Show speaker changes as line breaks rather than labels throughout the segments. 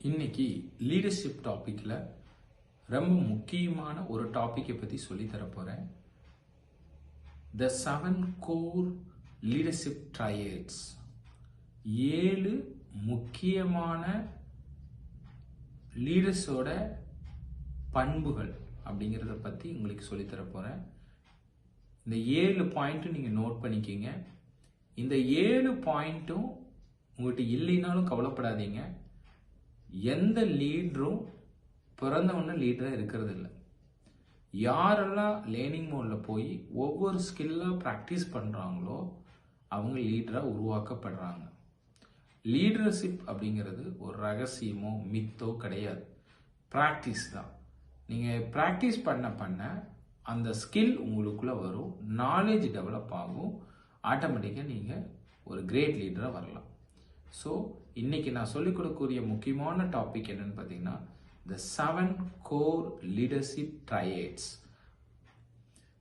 இன்னைக்கு லீடர்ஷிப் டாபிக்ல ரொம்ப முக்கியமான ஒரு டாபிக்கை பற்றி சொல்லித்தர போகிறேன். த 7 கோர் லீடர்ஷிப் ட்ரையட்ஸ், 7 முக்கியமான லீடர்ஸோட பண்புகள் அப்படிங்கிறத பற்றி உங்களுக்கு சொல்லித்தர போகிறேன். இந்த 7 பாயிண்ட்டும் நீங்கள் நோட் பண்ணிக்கிங்க. இந்த 7 பாயிண்ட்டும் உங்கள்கிட்ட இல்லைனாலும் கவலைப்படாதீங்க. எந்த லீடரும் பிறந்தவொன்னே லீடராக இருக்கிறது இல்லை. யாரெல்லாம் லேர்னிங் மோடில் போய் ஒவ்வொரு ஸ்கில்லாக ப்ராக்டிஸ் பண்ணுறாங்களோ அவங்க லீடராக உருவாக்கப்படுறாங்க. லீடர்ஷிப் அப்படிங்கிறது ஒரு ரகசியமோ மித்தோ கிடையாது, ப்ராக்டிஸ் தான். நீங்கள் ப்ராக்டிஸ் பண்ண அந்த ஸ்கில் உங்களுக்குள்ளே வரும், நாலேஜ் டெவலப் ஆகும், ஆட்டோமேட்டிக்காக நீங்கள் ஒரு கிரேட் லீடராக வரலாம். ஸோ இன்னைக்கு நான் சொல்லிக் கொடுக்கக்கூடிய முக்கியமான டாபிக் என்னன்னு பார்த்தீங்கன்னா the 7 core leadership traits.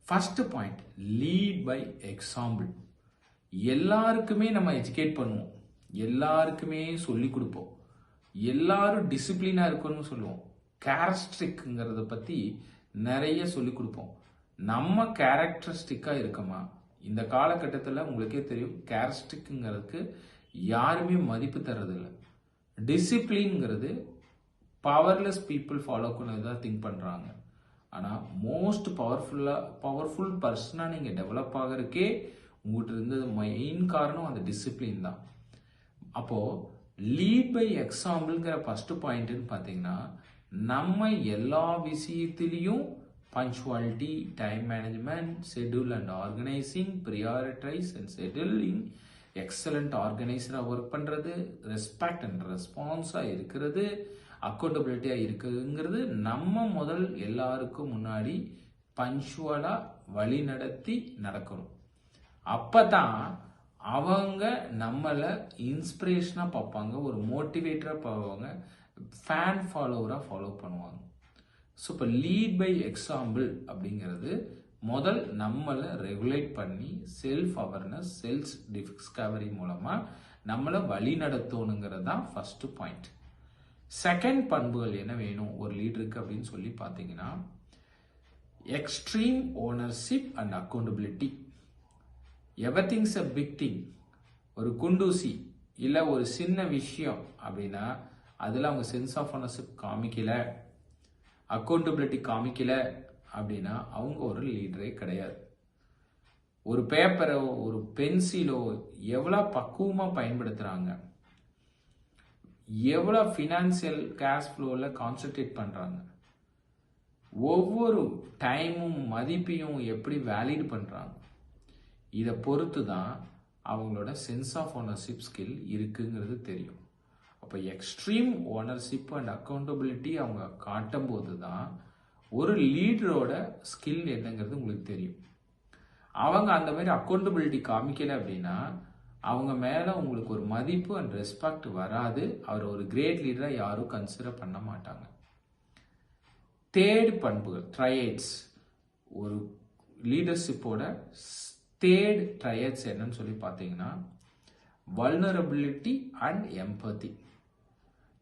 First point, lead by example. எல்லாருக்குமே நம்ம எஜுகேட் பண்ணுவோம், எல்லாருக்குமே சொல்லி கொடுப்போம், எல்லாரும் டிசிப்ளினாக இருக்கணும்னு சொல்லுவோம், கேரக்டரிஸ்டிக்ங்கிறத பற்றி நிறைய சொல்லி கொடுப்போம். நம்ம கேரக்டரிஸ்டிக்காக இருக்கோமா? இந்த காலகட்டத்தில் உங்களுக்கே தெரியும், கேரக்டரிஸ்டிக்ங்கிறதுக்கு யாருமே மதிப்பு தர்றதில்லை. டிசிப்ளின்ங்கிறது பவர்லெஸ் பீப்புள் ஃபாலோ பண்ணதான் திங்க் பண்ணுறாங்க. ஆனால் மோஸ்ட் பவர்ஃபுல் பர்சனாக நீங்கள் டெவலப் ஆகிறதுக்கே உங்கள்கிட்ட இருந்தது மெயின் காரணம் அந்த டிசிப்ளின் தான். அப்போது லீட் பை எக்ஸாம்பிள்ங்கிற ஃபர்ஸ்ட் பாயிண்ட்னு பார்த்தீங்கன்னா, நம்ம எல்லா விஷயத்திலையும் punctuality, time management, schedule and organising, prioritise and scheduling, excellent ஆர்கனைசராக ஒர்க் பண்ணுறது, ரெஸ்பெக்ட் அண்ட் ரெஸ்பான்ஸாக இருக்கிறது, அக்கௌண்டபிலிட்டியாக இருக்குதுங்கிறது நம்ம முதல் எல்லாருக்கும் முன்னாடி பங்க்சுவலாக வழி நடத்தி நடக்கணும். அப்போ தான் அவங்க நம்மளை இன்ஸ்பிரேஷனாக பார்ப்பாங்க, ஒரு மோட்டிவேட்டராக பார்ப்பாங்க, ஃபேன் ஃபாலோவராக ஃபாலோ பண்ணுவாங்க. ஸோ இப்போ லீட் பை எக்ஸாம்பிள் அப்படிங்கிறது முதல் நம்மளை ரெகுலேட் பண்ணி செல்ஃப் அவேர்னஸ், செல்ஃப் டிஸ்கவரி மூலமாக நம்மளை வழி நடத்தணுங்கிறது தான் ஃபர்ஸ்ட் பாயிண்ட். செகண்ட் பண்புகள் என்ன வேணும் ஒரு லீடருக்கு அப்படின்னு சொல்லி பார்த்தீங்கன்னா, extreme ownership and accountability. Everything's a big thing. ஒரு குண்டூசி இல்லை ஒரு சின்ன விஷயம் அப்படின்னா அதில் அவங்க சென்ஸ் ஆஃப் ஓனர்ஷிப் காமிக்கல, அக்கௌண்டபிலிட்டி காமிக்கல அப்படின்னா அவங்க ஒரு லீடரே கிடையாது. ஒரு பேப்பரோ ஒரு பென்சிலோ எவ்வளோ பக்குவமாக பயன்படுத்துகிறாங்க, எவ்வளோ ஃபினான்சியல் கேஷ் ஃப்ளோவில் கான்சென்ட்ரேட் பண்ணுறாங்க, ஒவ்வொரு டைமும் மதிப்பையும் எப்படி வேலிட் பண்ணுறாங்க, இதை பொறுத்து தான் அவங்களோட சென்ஸ் ஆஃப் ஓனர்ஷிப் ஸ்கில் இருக்குங்கிறது தெரியும். அப்போ எக்ஸ்ட்ரீம் ஓனர்ஷிப் அண்ட் அக்கௌண்டபிலிட்டி அவங்க காட்டும் போது தான் ஒரு லீடரோட ஸ்கில் என்னங்கிறது உங்களுக்கு தெரியும். அவங்க அந்த மாதிரி அக்கௌண்டபிலிட்டி காமிக்கல அப்படின்னா அவங்க மேலே உங்களுக்கு ஒரு மதிப்பு அண்ட் ரெஸ்பெக்ட் வராது. அவர் ஒரு கிரேட் லீடராக யாரும் கன்சிடர் பண்ண மாட்டாங்க. தேர்ட் பண்புகள், ட்ரையட்ஸ். ஒரு லீடர்ஷிப்போட தேர்ட் ட்ரையட்ஸ் என்னன்னு சொல்லி பார்த்தீங்கன்னா, வல்னரபிலிட்டி அண்ட் எம்பதி.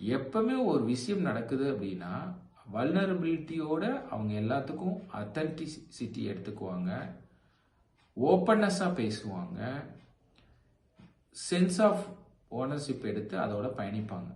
எப்பவுமே ஒரு விஷயம் நடக்குது அப்படின்னா வல்னரபிலிட்டியோட அவங்க எல்லாத்துக்கும் அத்தன்டிசிட்டி எடுத்துக்குவாங்க, ஓப்பன்னஸாக பேசுவாங்க, சென்ஸ் ஆஃப் ஓனர்ஷிப் எடுத்து அதோட பயணிப்பாங்க.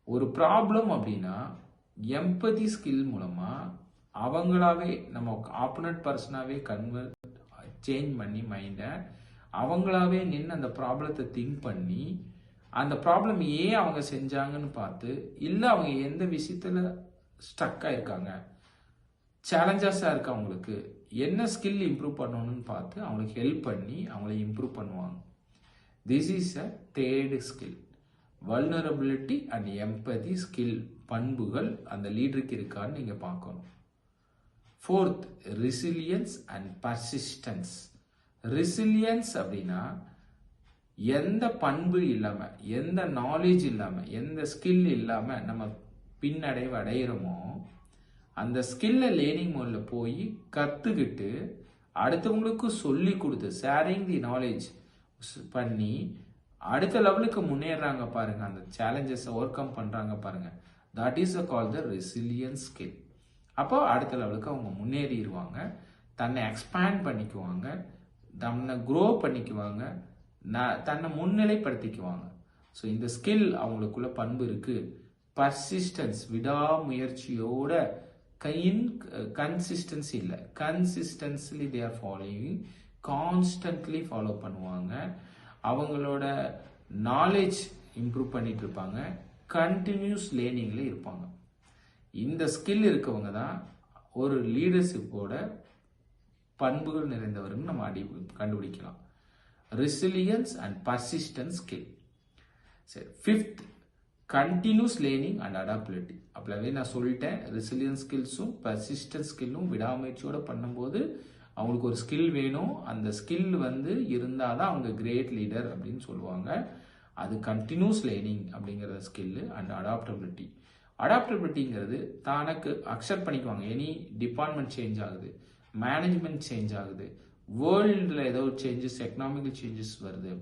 ஒரு ப்ராப்ளம் அப்படின்னா எம்பதி ஸ்கில் மூலமாக அவங்களாவே நம்ம ஆப்போனன்ட் பர்சனாகவே சேஞ்ச் பண்ணி மைண்டை அவங்களாவே நின்று அந்த ப்ராப்ளத்தை திங்க் பண்ணி அந்த ப்ராப்ளம் ஏன் அவங்க செஞ்சாங்கன்னு பார்த்து, இல்லை அவங்க எந்த விஷயத்தில் ஸ்டக் ஆயிருக்காங்க, சேலஞ்சஸாக இருக்கு, அவங்களுக்கு என்ன ஸ்கில் இம்ப்ரூவ் பண்ணணும்னு பார்த்து அவங்களுக்கு ஹெல்ப் பண்ணி அவங்கள இம்ப்ரூவ் பண்ணுவாங்க. This is a third skill. Vulnerability and empathy skill பண்புகள் அந்த லீடருக்கு இருக்கான்னு நீங்கள் பார்க்கணும். Fourth, resilience and persistence. Resilience அப்படின்னா எந்த பண்பு இல்லாமல், எந்த நாலேஜ் இல்லாமல், எந்த ஸ்கில் இல்லாமல் நம்ம பின்னடைவு அடைகிறோமோ அந்த ஸ்கில்லை லேர்னிங் மோடில் போய் கற்றுக்கிட்டு அடுத்தவங்களுக்கு சொல்லி கொடுத்து ஷேரிங் தி நாலேஜ் பண்ணி அடுத்த லெவலுக்கு முன்னேறாங்க பாருங்க, அந்த சேலஞ்சஸ் ஓவர் கம் பண்றாங்க பாருங்க, that is call the resilience skill. அப்போ அடுத்த லெவலுக்கு அவங்க முன்னேறிடுவாங்க, தன்னை எக்ஸ்பேண்ட் பண்ணிக்குவாங்க, தன்னை க்ரோ பண்ணிக்குவாங்க, தன்னை முன்னிலைப்படுத்திக்குவாங்க. ஸோ இந்த ஸ்கில் அவங்களுக்குள்ள பண்பு இருக்கு. பர்சிஸ்டன்ஸ், விடாமுயற்சியோட, கன்சிஸ்டன்சி இல்லை, consistently they are following, constantly follow பண்ணுவாங்க. அவங்களோட நாலேஜ் இம்ப்ரூவ் பண்ணிட்டு இருப்பாங்க, கண்டினியூஸ் லேர்னிங்ல இருப்பாங்க. இந்த ஸ்கில் இருக்கவங்க தான் ஒரு லீடர்ஷிப்போட பண்புகள் நிறைந்தவர்கள் நம்ம கண்டுபிடிக்கலாம். Resilience and persistence skill. சரி, fifth, continuous learning and adaptability. அப்பவே நான் சொல்லிட்டேன், ரெசிலியன்ஸ் ஸ்கில்ஸும் பர்சிஸ்டன்ஸ் ஸ்கில்லும் விடாமுயற்சியோட பண்ணும்போது அவங்களுக்கு ஒரு ஸ்கில் வேணும். அந்த ஸ்கில் இருந்தால் தான் அவங்க கிரேட் லீடர் அப்படின்னு சொல்லுவாங்க. அது கண்டினியூஸ் லேர்னிங் அப்படிங்கிற ஸ்கில் அண்ட் அடாப்டபிலிட்டி. அடாப்டபிலிட்டிங்கிறது தனக்கு அக்செப்ட் பண்ணிக்குவாங்க. எனி டிபார்ட்மெண்ட் சேஞ்ச் ஆகுது, மேனேஜ்மெண்ட் சேஞ்ச் ஆகுது, வேர்ல்டில் ஏதோ சேஞ்சஸ், எக்கனாமிக்கல் சேஞ்சஸ் வருது,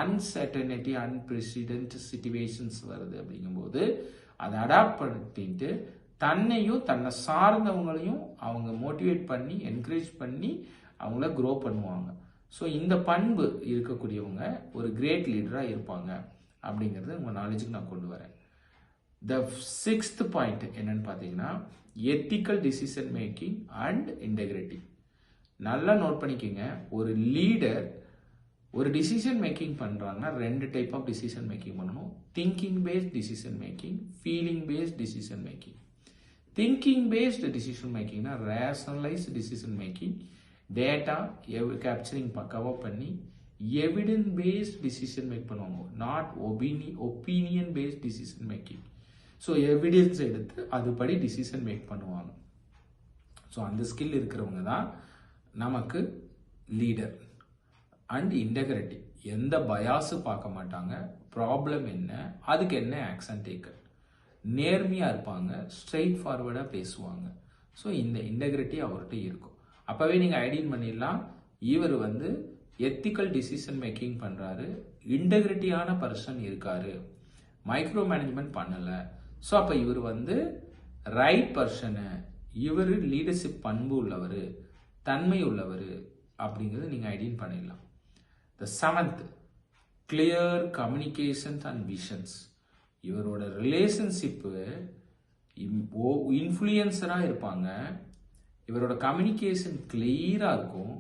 அன்சர்டனிட்டி, அன்பிரசிடென்ட் சிச்சுவேஷன்ஸ் வருது. அப்படிங்கும்போது அதை அடாப்ட் பண்ணிட்டு தன்னையும் தன்னை சார்ந்தவங்களையும் அவங்க மோட்டிவேட் பண்ணி, என்கரேஜ் பண்ணி அவங்கள க்ரோ பண்ணுவாங்க. ஸோ இந்த பண்பு இருக்கக்கூடியவங்க ஒரு கிரேட் லீடராக இருப்பாங்க அப்படிங்கிறது உங்கள் நாலேஜுக்கு நான் கொண்டு வரேன். த சிக்ஸ்த் பாயிண்ட் என்னன்னு பார்த்தீங்கன்னா, ethical decision making and integrity. நல்லா நோட் பண்ணிக்கோங்க, ஒரு லீடர் ஒரு டிசிஷன் மேக்கிங் பண்ணுறாங்கன்னா 2 டைப் ஆஃப் டிசிஷன் மேக்கிங் பண்ணணும். Thinking based decision making, feeling based decision making. Thinking based decision மேக்கிங்னா rationalise decision making, data capturing பக்காவாக பண்ணி எவிடன்ஸ் பேஸ்ட் டிசிஷன் மேக் பண்ணுவாங்க, not opinion based decision making. So evidence எடுத்து அதுபடி decision make பண்ணுவாங்க. So அந்த skill இருக்கிறவங்க தான் நமக்கு லீடர். அண்ட் இன்டெகிரிட்டி, எந்த பயாஸு பார்க்க மாட்டாங்க, ப்ராப்ளம் என்ன, அதுக்கு என்ன ஆக்ஷன் டேக்கன், நேர்மையாக இருப்பாங்க, ஸ்ட்ரெயிட் ஃபார்வர்டாக பேசுவாங்க. ஸோ இந்த இன்டெகிரிட்டி அவர்கிட்ட இருக்கும். அப்போவே நீங்கள் ஐடென்டிஃபை பண்ணிடலாம், இவர் எத்திக்கல் டிசிஷன் மேக்கிங் பண்ணுறாரு, இன்டெகிரிட்டியான பர்சன் இருக்காரு, மைக்ரோ மேனேஜ்மெண்ட் பண்ணலை. ஸோ அப்போ இவர் ரைட் பர்சனு, இவர் லீடர்ஷிப் பண்பு உள்ளவர், தன்மை உள்ளவர் அப்படிங்கிறது நீங்கள் ஐடென்டிஃபை பண்ணிடலாம். த seventh, clear communications and visions. இவரோட ரிலேஷன்ஷிப்பு இன்ஃப்ளூயன்சராக இருப்பாங்க, இவரோட கம்யூனிகேஷன் கிளியராக இருக்கும்,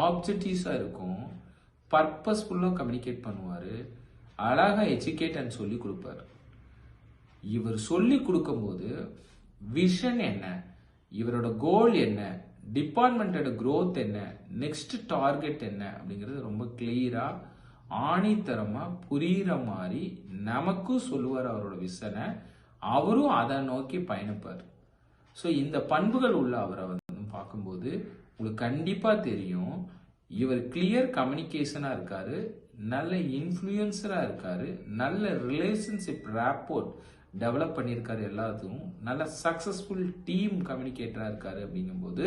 ஆப்ஜெக்டிவ்ஸாக இருக்கும், பர்பஸ்ஃபுல்லாக கம்யூனிகேட் பண்ணுவார், அழகாக எஜுகேட் அண்ட் சொல்லி கொடுப்பார். இவர் சொல்லி கொடுக்கும்போது விஷன் என்ன, இவரோட கோல் என்ன, டிபார்ட்மெண்டோட க்ரோத் என்ன, நெக்ஸ்ட் டார்கெட் என்ன அப்படிங்கிறது ரொம்ப கிளியராக ஆணித்தரமாக புரிகிற மாதிரி நமக்கும் சொல்லுவார் அவரோட விஷனை, அவரும் அதை நோக்கி பயணிப்பார். ஸோ இந்த பண்புகள் உள்ள அவரை பார்க்கும்போது உங்களுக்கு கண்டிப்பாக தெரியும், இவர் கிளியர் கம்யூனிகேஷனாக இருக்காரு, நல்ல இன்ஃப்ளூயன்சராக இருக்காரு, நல்ல ரிலேஷன்ஷிப் ரேப்போர்ட் டெவலப் பண்ணியிருக்காரு, எல்லாத்துக்கும் நல்ல சக்ஸஸ்ஃபுல் டீம் கம்யூனிகேட்டராக இருக்காரு. அப்படிங்கும்போது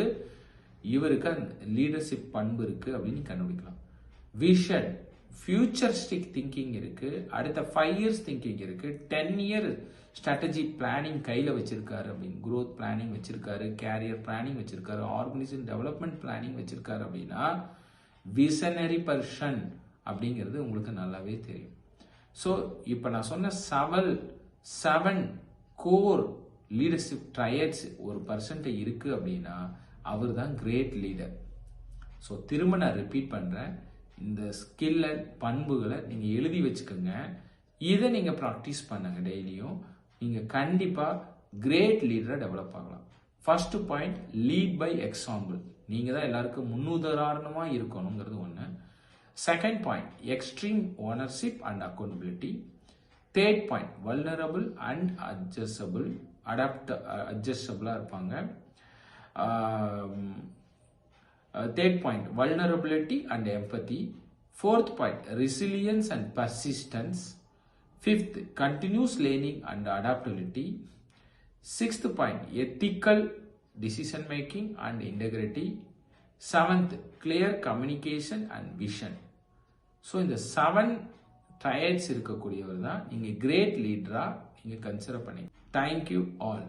இவருக்கு அந்த லீடர்ஷிப் பண்பு இருக்குது அப்படின்னு கண்டுபிடிக்கலாம். விஷன், ஃபியூச்சரிஸ்டிக் திங்கிங் இருக்குது, அடுத்த 5 இயர்ஸ் திங்கிங் இருக்குது, 10 இயர் ஸ்ட்ராட்டஜி பிளானிங் கையில் வச்சிருக்காரு அப்படின்னு, க்ரோத் பிளானிங் வச்சிருக்காரு, கேரியர் பிளானிங் வச்சிருக்காரு, ஆர்கனைசேஷன் டெவலப்மெண்ட் பிளானிங் வச்சிருக்காரு. அப்படின்னா விசனரி பர்சன் அப்படிங்கிறது உங்களுக்கு நல்லாவே தெரியும். ஸோ இப்போ நான் சொன்ன 7 கோர் லீடர்ஷிப் ட்ரையட்ஸ் ஒரு பர்சன்ட் இருக்கு அப்படின்னா அவர் தான் கிரேட் லீடர். ஸோ திரும்ப நான் ரிப்பீட் பண்ணுறேன், இந்த ஸ்கில்ல பண்புகளை நீங்கள் எழுதி வச்சுக்கோங்க, இதை நீங்கள் ப்ராக்டிஸ் பண்ணுங்க டெய்லியும், நீங்கள் கண்டிப்பாக கிரேட் லீடரை டெவலப் ஆகலாம். First point, lead by example. நீங்கள் தான் எல்லாருக்கும் முன்னுதாரணமாக இருக்கணுங்கிறது ஒன்று. Second point, extreme ownership and accountability. Third point, vulnerable and அட்ஜஸ்டபிளாக இருப்பாங்க. Third point, vulnerability and empathy. Fourth point, resilience and persistence. Fifth, continuous learning and adaptability. Sixth point, ethical decision making and integrity. Seventh, clear communication and vision. So இந்த 7 triads இருக்கக்கூடியவர் தான் நீங்கள் great லீடராக நீங்கள் consider பண்ணி. Thank you all.